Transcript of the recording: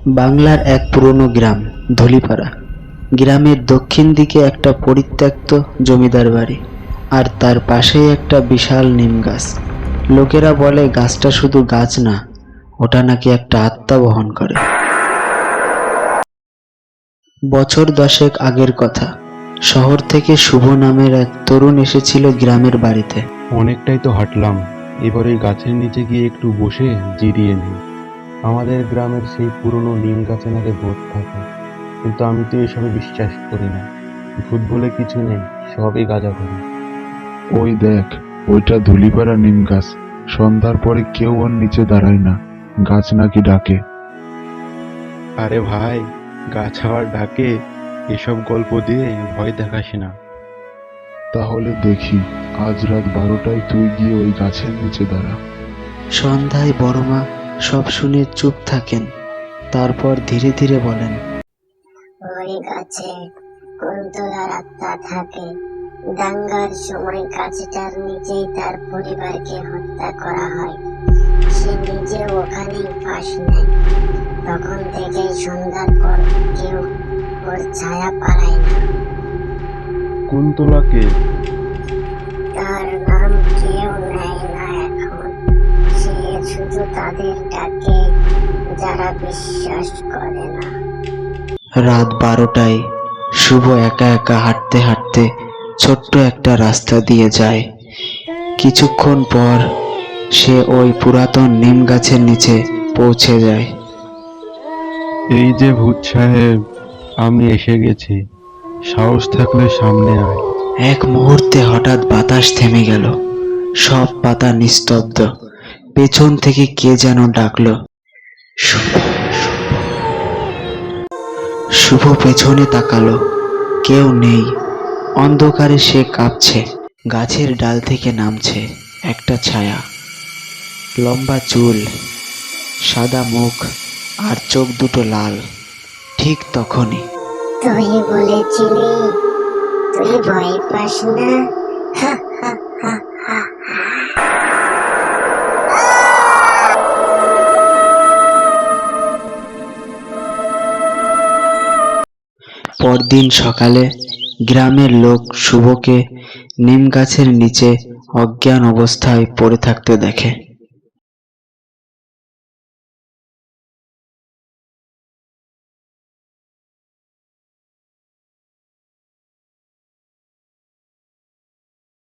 বাংলার এক পুরনো গ্রাম ধুলিপাড়া। গ্রামের দক্ষিণ দিকে একটা পরিত্যক্ত জমিদার বাড়ি, আর তার পাশেই একটা বিশাল নিম গাছ। লোকেরা বলে গাছটা শুধু গাছ না, ওটা নাকি একটা আত্মা বহন করে। বছর 10 আগের কথা। শহর থেকে শুভ নামের এক তরুণ এসেছিল গ্রামের বাড়িতে। অনেকটাই তো হাঁটলাম, এবার ওই গাছের নিচে গিয়ে একটু বসে জিরিয়ে নিই। আমাদের গ্রামের সেই পুরনো নিম গাছে নাকি ভূত থাকে, কিন্তু আমি তো এসবে বিশ্বাস করি না। ভূত বলে কিছু নেই, সবই গাঁজাখড়ি। ওই দেখ, ওইটা ধুলিপাড়া নিম গাছ। সন্ধ্যার পরে কেউ ওর নিচে দাঁড়ায় না, গাছ নাকি ডাকে। আরে ভাই, গাছ আবার ডাকে? এসব গল্প দিয়ে ভয় দেখাস না। তাহলে দেখি, আজ রাত 12টায় তুই গিয়ে ওই গাছের নিচে দাঁড়া। সন্ধ্যায় বড়মা সব শুনে চুপ থাকেন, তারপর ধীরে ধীরে বলেন, ওই গাছে কুন্তলার আত্মা থাকে। দাঙ্গার সময় গাছটার নিচেই তার পরিবারকে হত্যা করা হয়। সে নিজে ওখানেই ফাঁস নেয়। তখন থেকেই সন্ধ্যার পর কেউ ওর ছায়া পালায় না। কুন্তলাকে? তার নাম কেউ নেয় না এখন। সে শুধু তাদের ডাকে যারা বিশ্বাস করে না। রাত 12টায় শুভ একা একা হাঁটতে হাঁটতে ছোট্ট একটা রাস্তা দিয়ে যায়। কিছুক্ষণ পর সে ওই পুরাতন নিম গাছের নিচে পৌঁছে যায়। এই যে ভূত সাহেব, আমি এসে গেছি। সাহস থাকলে সামনে আয়। এক মুহূর্তে হঠাৎ বাতাস থেমে গেল, সব পাতা নিস্তব্ধ। পেছন থেকে কে যেন ডাকলো, শুভ শুভ। শুভ পেছনে তাকালো, কেউ নেই। অন্ধকারে সে কাঁপছে। গাছের ডাল থেকে নামছে একটা ছায়া, লম্বা চুল, সাদা মুখ, আর চোখ দুটো লাল। ঠিক তখনই তুই বলেছিলি তুই ভয় পাস না। হা, হা, হা, হা, হা। পরদিন সকালে গ্রামের লোক শুভকে নিম গাছের নিচে অজ্ঞান অবস্থায় পড়ে থাকতে দেখে।